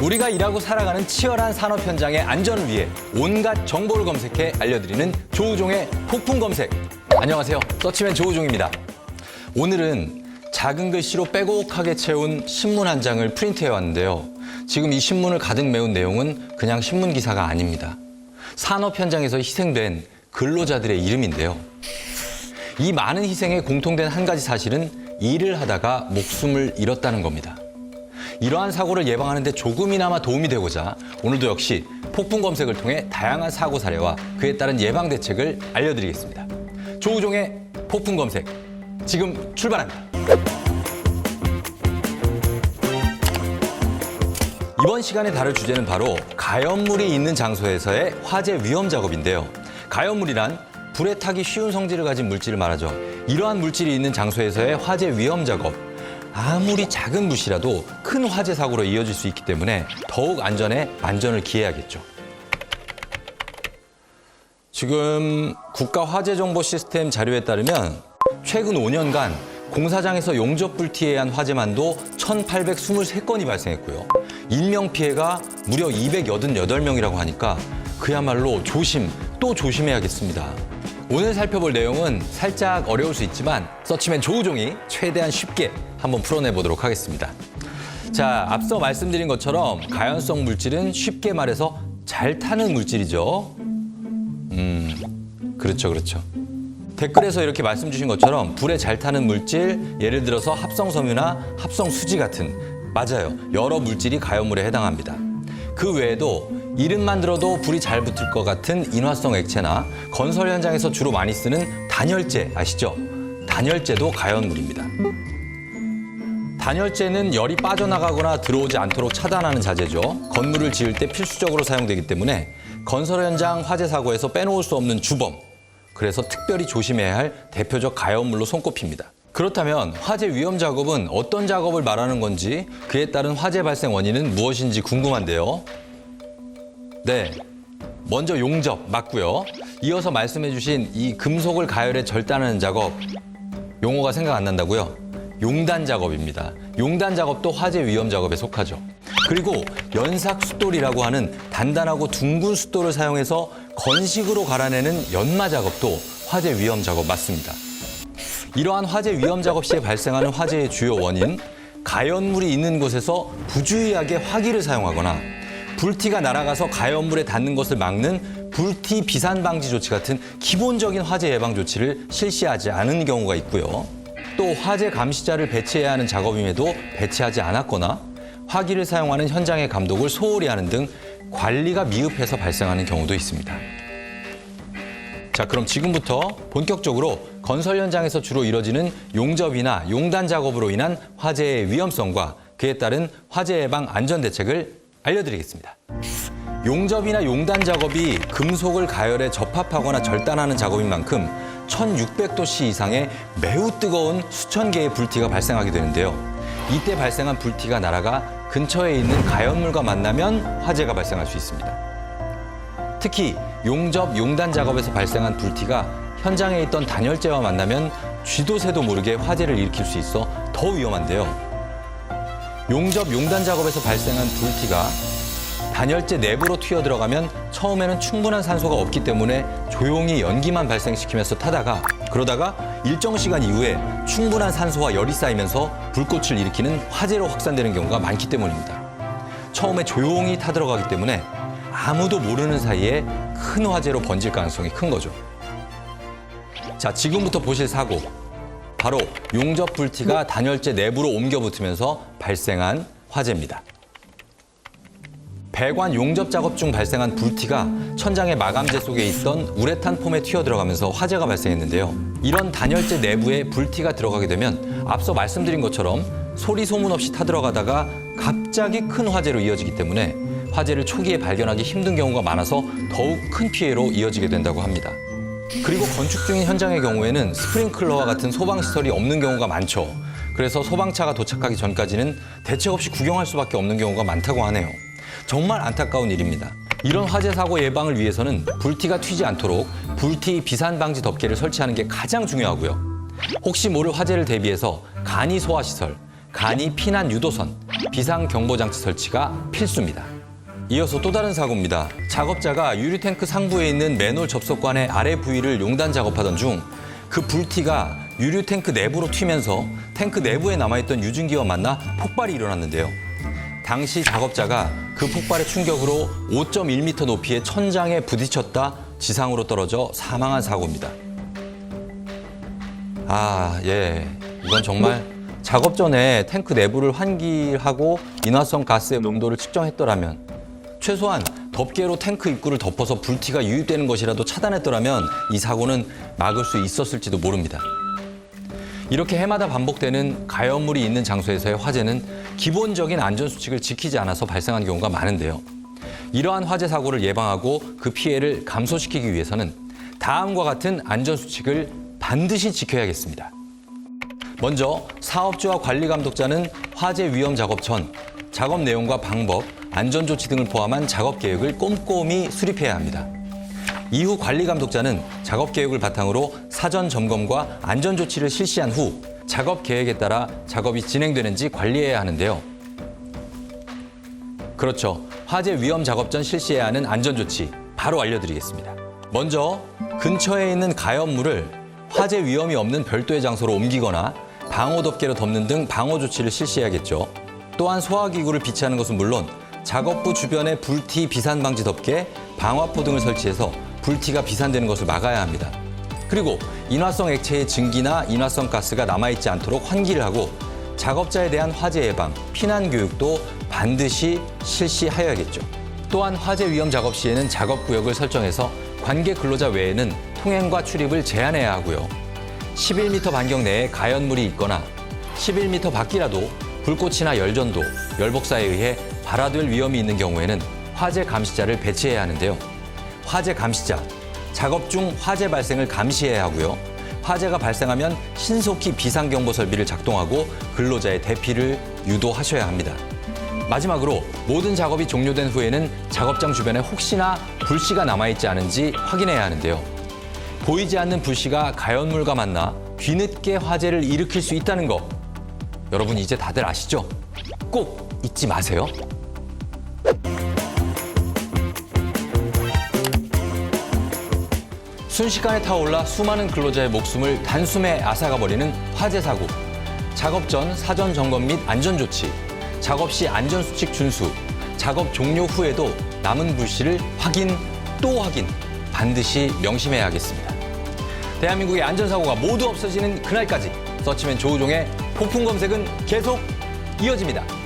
우리가 일하고 살아가는 치열한 산업 현장의 안전을 위해 온갖 정보를 검색해 알려드리는 조우종의 폭풍 검색. 안녕하세요. 서치맨 조우종입니다. 오늘은 작은 글씨로 빼곡하게 채운 신문 한 장을 프린트해 왔는데요. 지금 이 신문을 가득 메운 내용은 그냥 신문 기사가 아닙니다. 산업 현장에서 희생된 근로자들의 이름인데요. 이 많은 희생에 공통된 한 가지 사실은 일을 하다가 목숨을 잃었다는 겁니다. 이러한 사고를 예방하는 데 조금이나마 도움이 되고자 오늘도 역시 폭풍 검색을 통해 다양한 사고 사례와 그에 따른 예방 대책을 알려드리겠습니다. 조우종의 폭풍 검색, 지금 출발합니다. 이번 시간에 다룰 주제는 바로 가연물이 있는 장소에서의 화재 위험 작업인데요. 가연물이란 불에 타기 쉬운 성질을 가진 물질을 말하죠. 이러한 물질이 있는 장소에서의 화재 위험 작업. 아무리 작은 붓이라도 큰 화재 사고로 이어질 수 있기 때문에 더욱 안전에 만전을 기해야겠죠. 지금 국가화재정보시스템 자료에 따르면 최근 5년간 공사장에서 용접불티에 의한 화재만도 1,823건이 발생했고요. 인명피해가 무려 288명이라고 하니까 그야말로 조심 또 조심해야겠습니다. 오늘 살펴볼 내용은 살짝 어려울 수 있지만 서치맨 조우종이 최대한 쉽게 한번 풀어내보도록 하겠습니다. 자, 앞서 말씀드린 것처럼 가연성 물질은 쉽게 말해서 잘 타는 물질이죠. 그렇죠. 댓글에서 이렇게 말씀 주신 것처럼 불에 잘 타는 물질, 예를 들어서 합성섬유나 합성수지 같은, 맞아요. 여러 물질이 가연물에 해당합니다. 그 외에도 이름만 들어도 불이 잘 붙을 것 같은 인화성 액체나 건설 현장에서 주로 많이 쓰는 단열재 아시죠? 단열재도 가연물입니다. 단열재는 열이 빠져나가거나 들어오지 않도록 차단하는 자재죠. 건물을 지을 때 필수적으로 사용되기 때문에 건설 현장 화재 사고에서 빼놓을 수 없는 주범. 그래서 특별히 조심해야 할 대표적 가연물로 손꼽힙니다. 그렇다면 화재 위험 작업은 어떤 작업을 말하는 건지, 그에 따른 화재 발생 원인은 무엇인지 궁금한데요. 네, 먼저 용접 맞고요. 이어서 말씀해 주신 이 금속을 가열해 절단하는 작업, 용어가 생각 안 난다고요? 용단 작업입니다. 용단 작업도 화재 위험 작업에 속하죠. 그리고 연삭 숫돌이라고 하는 단단하고 둥근 숫돌을 사용해서 건식으로 갈아내는 연마 작업도 화재 위험 작업 맞습니다. 이러한 화재 위험 작업 시에 발생하는 화재의 주요 원인, 가연물이 있는 곳에서 부주의하게 화기를 사용하거나 불티가 날아가서 가연물에 닿는 것을 막는 불티 비산 방지 조치 같은 기본적인 화재 예방 조치를 실시하지 않은 경우가 있고요. 또 화재 감시자를 배치해야 하는 작업임에도 배치하지 않았거나 화기를 사용하는 현장의 감독을 소홀히 하는 등 관리가 미흡해서 발생하는 경우도 있습니다. 자, 그럼 지금부터 본격적으로 건설 현장에서 주로 이뤄지는 용접이나 용단 작업으로 인한 화재의 위험성과 그에 따른 화재 예방 안전 대책을 알려드리겠습니다. 용접이나 용단 작업이 금속을 가열해 접합하거나 절단하는 작업인 만큼 1,600도씨 이상의 매우 뜨거운 수천 개의 불티가 발생하게 되는데요. 이때 발생한 불티가 날아가 근처에 있는 가연물과 만나면 화재가 발생할 수 있습니다. 특히 용접, 용단 작업에서 발생한 불티가 현장에 있던 단열재와 만나면 쥐도 새도 모르게 화재를 일으킬 수 있어 더 위험한데요. 용접, 용단 작업에서 발생한 불티가 단열재 내부로 튀어들어가면 처음에는 충분한 산소가 없기 때문에 조용히 연기만 발생시키면서 타다가 그러다가 일정 시간 이후에 충분한 산소와 열이 쌓이면서 불꽃을 일으키는 화재로 확산되는 경우가 많기 때문입니다. 처음에 조용히 타들어가기 때문에 아무도 모르는 사이에 큰 화재로 번질 가능성이 큰 거죠. 자, 지금부터 보실 사고. 바로 용접 불티가 단열재 내부로 옮겨 붙으면서 발생한 화재입니다. 배관 용접 작업 중 발생한 불티가 천장의 마감재 속에 있던 우레탄 폼에 튀어들어가면서 화재가 발생했는데요. 이런 단열재 내부에 불티가 들어가게 되면 앞서 말씀드린 것처럼 소리 소문 없이 타들어가다가 갑자기 큰 화재로 이어지기 때문에 화재를 초기에 발견하기 힘든 경우가 많아서 더욱 큰 피해로 이어지게 된다고 합니다. 그리고 건축 중인 현장의 경우에는 스프링클러와 같은 소방시설이 없는 경우가 많죠. 그래서 소방차가 도착하기 전까지는 대책 없이 구경할 수밖에 없는 경우가 많다고 하네요. 정말 안타까운 일입니다. 이런 화재 사고 예방을 위해서는 불티가 튀지 않도록 불티 비산 방지 덮개를 설치하는 게 가장 중요하고요. 혹시 모를 화재를 대비해서 간이 소화시설, 간이 피난 유도선, 비상경보장치 설치가 필수입니다. 이어서 또 다른 사고입니다. 작업자가 유리탱크 상부에 있는 맨홀 접속관의 아래 부위를 용단 작업하던 중 그 불티가 유리탱크 내부로 튀면서 탱크 내부에 남아있던 유증기와 만나 폭발이 일어났는데요. 당시 작업자가 그 폭발의 충격으로 5.1m 높이의 천장에 부딪혔다 지상으로 떨어져 사망한 사고입니다. 이건 정말 작업 전에 탱크 내부를 환기하고 인화성 가스의 농도를 측정했더라면, 최소한 덮개로 탱크 입구를 덮어서 불티가 유입되는 것이라도 차단했더라면 이 사고는 막을 수 있었을지도 모릅니다. 이렇게 해마다 반복되는 가연물이 있는 장소에서의 화재는 기본적인 안전수칙을 지키지 않아서 발생한 경우가 많은데요. 이러한 화재 사고를 예방하고 그 피해를 감소시키기 위해서는 다음과 같은 안전수칙을 반드시 지켜야겠습니다. 먼저 사업주와 관리감독자는 화재 위험 작업 전 작업 내용과 방법, 안전조치 등을 포함한 작업 계획을 꼼꼼히 수립해야 합니다. 이후 관리감독자는 작업 계획을 바탕으로 사전 점검과 안전조치를 실시한 후 작업 계획에 따라 작업이 진행되는지 관리해야 하는데요. 그렇죠. 화재 위험 작업 전 실시해야 하는 안전조치 바로 알려드리겠습니다. 먼저 근처에 있는 가연물을 화재 위험이 없는 별도의 장소로 옮기거나 방호 덮개로 덮는 등 방호 조치를 실시해야겠죠. 또한 소화기구를 비치하는 것은 물론 작업부 주변에 불티 비산 방지 덮개, 방화포 등을 설치해서 불티가 비산되는 것을 막아야 합니다. 그리고 인화성 액체의 증기나 인화성 가스가 남아있지 않도록 환기를 하고 작업자에 대한 화재 예방, 피난 교육도 반드시 실시하여야겠죠. 또한 화재 위험 작업 시에는 작업 구역을 설정해서 관계 근로자 외에는 통행과 출입을 제한해야 하고요. 11m 반경 내에 가연물이 있거나 11m 밖이라도 불꽃이나 열전도, 열복사에 의해 발화될 위험이 있는 경우에는 화재 감시자를 배치해야 하는데요. 화재 감시자, 작업 중 화재 발생을 감시해야 하고요. 화재가 발생하면 신속히 비상경보 설비를 작동하고 근로자의 대피를 유도하셔야 합니다. 마지막으로 모든 작업이 종료된 후에는 작업장 주변에 혹시나 불씨가 남아있지 않은지 확인해야 하는데요. 보이지 않는 불씨가 가연물과 만나 뒤늦게 화재를 일으킬 수 있다는 거, 여러분 이제 다들 아시죠? 꼭 잊지 마세요. 순식간에 타올라 수많은 근로자의 목숨을 단숨에 앗아가버리는 화재 사고. 작업 전 사전 점검 및 안전조치, 작업 시 안전수칙 준수, 작업 종료 후에도 남은 불씨를 확인, 또 확인, 반드시 명심해야 하겠습니다. 대한민국의 안전사고가 모두 없어지는 그날까지 서치맨 조우종의 폭풍 검색은 계속 이어집니다.